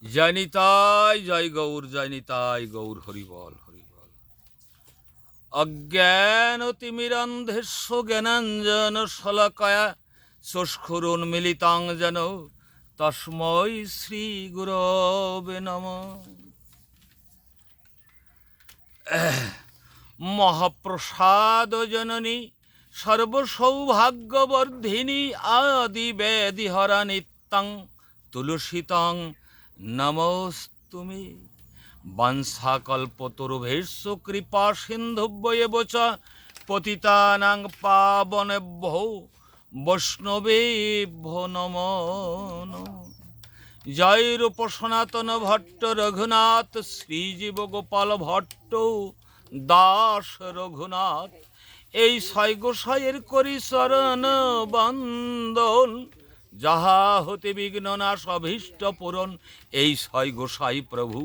জয় নিতাই জয় গৌর, জয় নিতাই গৌর, হরিবল হরিবল। অজ্ঞানতিমিরন্ধেস্য জ্ঞানাঞ্জন শলাকয়া চক্ষুরুন্মিলিতাং যেন তস্मै শ্রী গুরবে নমঃ। মহাপ্রসাদ জননী সর্বসৌভাগ্যবর্ধিনী আদি বেদিহরা নিত্যং তুলসিতং নমস্তুমে। বংশাকল্পতরুভ্যশ্চ কৃপা সিন্ধুভ্যেব চ পতিতানাং পাবনেভ্যো বৈষ্ণবেভ্যো নমো নমঃ। জয় রূপ সনাতন ভট্ট রঘুনাথ, শ্রীজীব গোপাল ভট্ট দাস রঘুনাথ। এই ছয় গোসাইয়ের করি চরণ বন্দন, যাহা হতে বিঘ্ন নাশ অভীষ্ট পূরণ। এই ছয় গোসাই প্রভু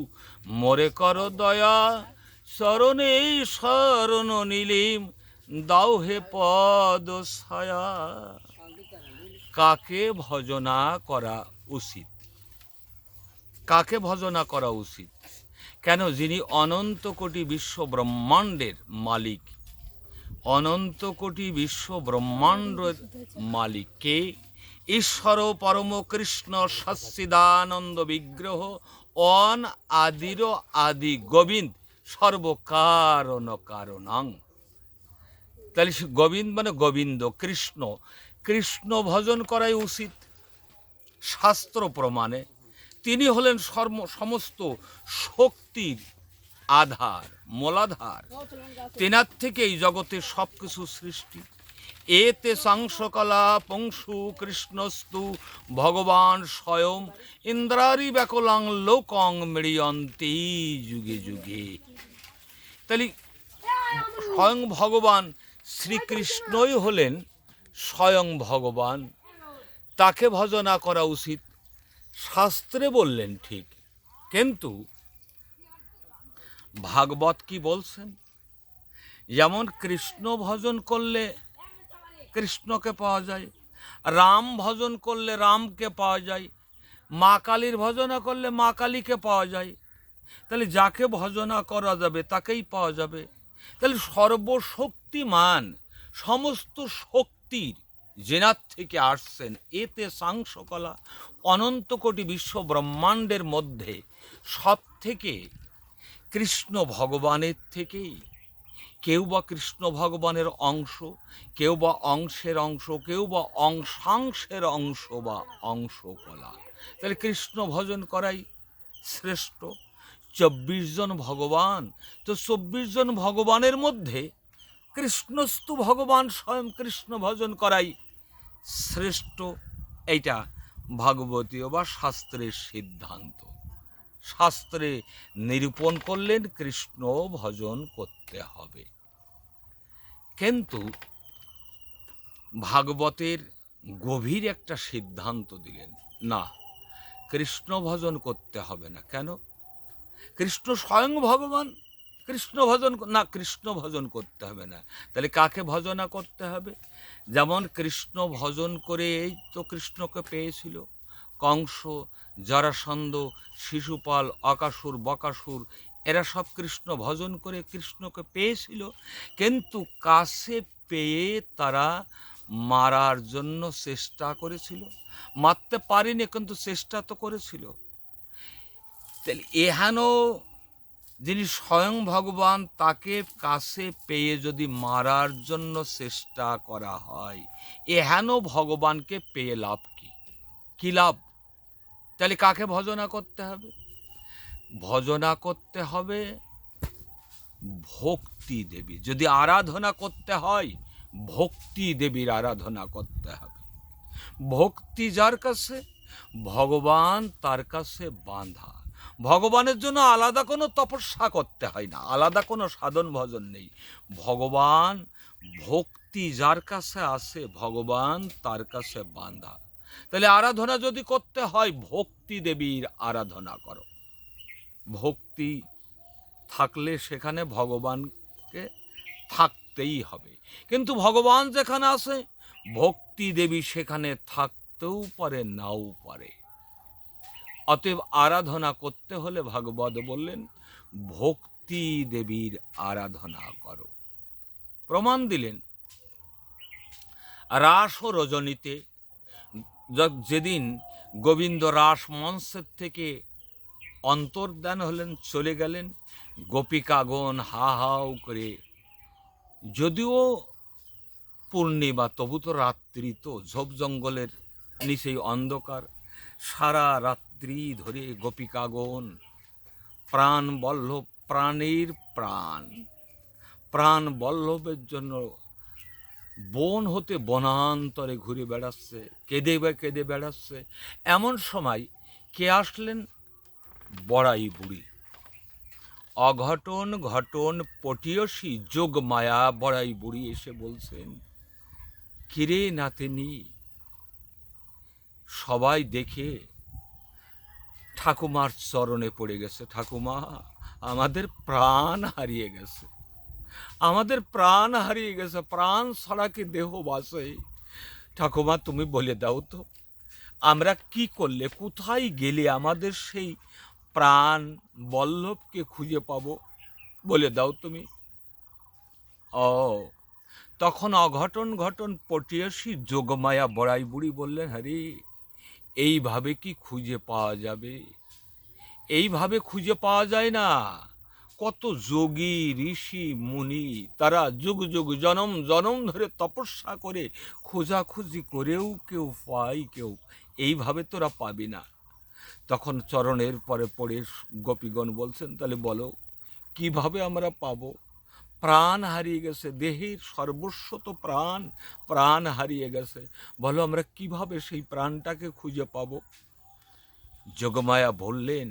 মোরে কর দয়া, চরণে শরণ নীলিম দাও হে পদ ছায়া। কাকে ভজনা করা উচিত? কাকে ভজনা করা উচিত? কেন? যিনি অনন্ত কোটি বিশ্ব ব্রহ্মাণ্ডের মালিক। অনন্ত কোটি বিশ্ব ব্রহ্মাণ্ডের মালিক কে? ঈশ্বর পরম কৃষ্ণ সচ্চিদানন্দ বিগ্রহ, অন আদির আদি গোবিন্দ, সর্বকারণ কারণাং। তাহলে গোবিন্দ মানে গোবিন্দ, কৃষ্ণ। কৃষ্ণ ভজন করাই উচিত শাস্ত্র প্রমাণে। তিনি হলেন সমস্ত শক্তির আধার, মূলাধার। তেনার থেকেই জগতের সব কিছু সৃষ্টি। এতে সাংসকলা পংশু কৃষ্ণস্তু ভগবান স্বয়ং ইন্দ্রারি ব্যাকলাং লোকং মৃয়ন্তি যুগে যুগে। তাহলে স্বয়ং ভগবান শ্রীকৃষ্ণই হলেন স্বয়ং ভগবান। তাকে ভজনা করা উচিত শাস্ত্রে বললেন ঠিক, কিন্তু ভাগবত কি বলছেন? যেমন কৃষ্ণ ভজন করলে কৃষ্ণকে পাওয়া যায়, রাম ভজন করলে রামকে পাওয়া যায়, মা কালীর ভজনা করলে মা কালীকে পাওয়া যায়। তাহলে যাকে ভজনা করা যাবে তাকেই পাওয়া যাবে। তাহলে সর্বশক্তিমান সমস্ত শক্তির জেনার থেকে আসছেন। এতে সাংসকলা, অনন্ত কোটি বিশ্ব ব্রহ্মাণ্ডের মধ্যে সব থেকে কৃষ্ণ ভগবানের থেকেই। কেউ বা কৃষ্ণ ভগবানের অংশ, কেউ বা অংশের অংশ, কেউ বা অংশাংশের অংশ বা অংশকলা। তাহলে কৃষ্ণ ভজন করাই শ্রেষ্ঠ। 24 জন ভগবান, তো 24 জন ভগবানের মধ্যে কৃষ্ণস্তু ভগবান স্বয়ং কৃষ্ণ ভজন করাই শ্রেষ্ঠ। এইটা ভাগবতীয় বা শাস্ত্রের সিদ্ধান্ত। শাস্ত্রে নিরূপণ করলেন কৃষ্ণ ভজন করতে হবে, কিন্তু ভাগবতের গভীর একটা সিদ্ধান্ত দিলেন, না, কৃষ্ণ ভজন করতে হবে না। কেন? কৃষ্ণ স্বয়ং ভগবান, কৃষ্ণ ভজন না, কৃষ্ণ ভজন করতে হবে না। তাহলে কাকে ভজনা করতে হবে? যেমন কৃষ্ণ ভজন করে এই তো কৃষ্ণকে পেয়েছিল কংস, জরাসন্ধ, শিশুপাল, অকাসুর, বকাসুর, এরা সব কৃষ্ণ ভজন করে কৃষ্ণকে পেয়েছিল, কিন্তু কাছে পেয়ে তারা মারার জন্য চেষ্টা করেছিল। মারতে পারেনি, কিন্তু চেষ্টা তো করেছিল। তাহলে এহেন যিনি স্বয়ং ভগবান, তাকে কাছে পেয়ে যদি মারার জন্য চেষ্টা করা হয়, এহেন ভগবানকে পেয়ে লাভ কি? কি লাভ? তাহলে কাকে ভজনা করতে হবে? ভজনা করতে হবে ভক্তি দেবী। যদি আরাধনা করতে হয়, ভক্তি দেবীর আরাধনা করতে হবে। ভক্তি যার কাছে, ভগবান তার কাছে বাঁধা। ভগবানের জন্য আলাদা কোনো তপস্যা করতে হয় না, আলাদা কোনো সাধন ভজন নেই। ভগবান, ভক্তি যার কাছে আছে, ভগবান তার কাছে বাঁধা। তাহলে আরাধনা যদি করতে হয়, ভক্তি দেবীর আরাধনা করো। ভক্তি থাকলে সেখানে ভগবানকে থাকতেই হবে। কিন্তু ভগবান যেখানে আছে, ভক্তি দেবী সেখানে থাকতেও পারে, নাও পারে। অতএব আরাধনা করতে হলে ভাগবত বললেন ভক্তি দেবীর আরাধনা করো। প্রমাণ দিলেন রাস ও রজনীতে, যেদিন গোবিন্দ রাস মঞ্চের থেকে অন্তর্ধান হলেন, চলে গেলেন, গোপিকাগণ হা হাও করে, যদিও পূর্ণিমা তবু তো রাত্রি, তো ঝোপ জঙ্গলের নিচেই অন্ধকার, সারা রাত্রি ধরে গোপিকাগণ প্রাণ বল্লভ, প্রাণের প্রাণ, প্রাণ বল্লভের জন্য বন হতে বনান্তরে ঘুরে বেড়াচ্ছে, কেঁদে বেড়াচ্ছে। এমন সময় কে আসলেন? বড়াই বুড়ি। অঘটন ঘটন পটিয়সী যোগ মায়া বড়াই বুড়ি এসে বলছেন, কিরে নাতিনি, সবাই দেখে ঠাকুমার চরণে পড়ে গেছে। ঠাকুমা, আমাদের প্রাণ হারিয়ে গেছে, আমাদের প্রাণ হারিয়ে গেছে, প্রাণ ছাড়া কি দেহ বাঁচে? ঠাকুমা, তুমি বলে দাও তো, আমরা কি করলে, কোথায় গেলে আমাদের সেই প্রাণ বল্লভকে খুঁজে পাবো? বলে দাও তুমি। ও, তখন অঘটন ঘটন পটিয়সী যোগমায়া বড়াই বুড়ি বললেন, হ্যারে, এইভাবে কি খুঁজে পাওয়া যাবে? এইভাবে খুঁজে পাওয়া যায় না। কত যোগী ঋষি মুনি, তারা যুগ যুগ জনম জনম ধরে তপস্যা করে খোঁজাখুঁজি করেও কেউ পায়, কেউ এইভাবে তোরা পাবি না। তখন চরণের পরে পড়ে গোপীগণ বলছেন, তাহলে বলো কিভাবে আমরা পাবো? প্রাণ হারিয়ে গেছে, দেহের সর্বস্ব তো প্রাণ, প্রাণ হারিয়ে গেছে, বলো আমরা কিভাবে সেই প্রাণটাকে খুঁজে পাবো? যোগমায়া বললেন,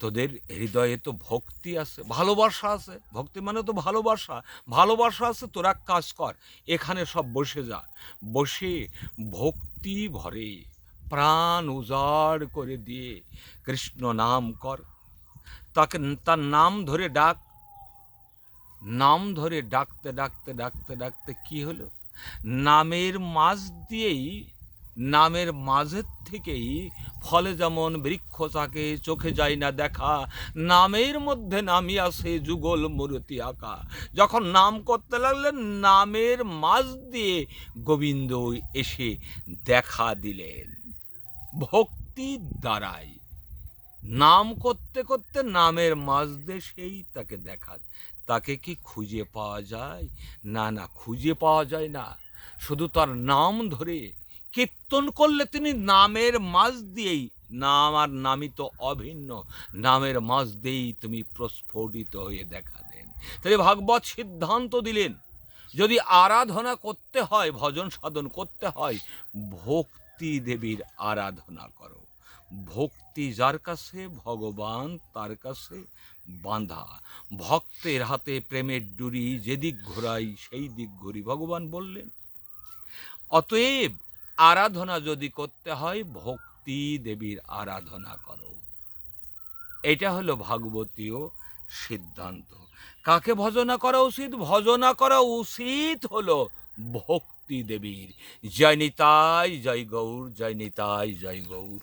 তোদের হৃদয়ে তো ভক্তি আছে, ভালোবাসা আছে, ভক্তি মানে তো ভালোবাসা, ভালোবাসা আছে, তোরা কাজ কর, এখানে সব বসে যা, বসে ভক্তি ভরে প্রাণ উজাড় করে দিয়ে কৃষ্ণ নাম কর, তাকে তার নাম ধরে ডাক। নাম ধরে ডাকতে ডাকতে ডাকতে ডাকতে কি হলো? নামের মাঝ দিয়েই, নামের মাঝের থেকেই ফলে যেমন বৃক্ষ থাকে, চোখে যায় না দেখা, নামের মধ্যে নামি আসে যুগল মূর্তি আঁকা। যখন নাম করতে লাগলেন, নামের মাঝ দিয়ে গোবিন্দ এসে দেখা দিলেন ভক্তির দ্বারাই। নাম করতে করতে নামের মাঝ দিয়ে সেই তাকে দেখা। তাকে কি খুঁজে পাওয়া যায়? না না, খুঁজে পাওয়া যায় না। শুধু তার নাম ধরে কীর্তন করলে তিনি নামের মাঝ দিয়েই, নাম আর নামই তো অভিন্ন, নামের মাঝ দিয়েই তুমি প্রস্ফুটিত হয়ে দেখা দেন। তাই ভাগবত সিদ্ধান্ত দিলেন, যদি আরাধনা করতে হয়, ভজন সাধন করতে হয়, ভক্তি দেবীর আরাধনা করো। ভক্তি যার কাছে, ভগবান তার কাছে বাঁধা। ভক্তের হাতে প্রেমের ডুরি, যেদিক ঘোরাই সেই দিক ঘুরি, ভগবান বললেন। অতএব আরাধনা যদি করতে হয়, ভক্তি দেবীর আরাধনা করো। এটা হলো ভাগবতীয় সিদ্ধান্ত। কাকে ভজনা করা উচিত? ভজনা করা উচিত হলো ভক্তি দেবীর। জয় নিতাই, জয় গৌর, জয় নিতাই, জয় গৌর।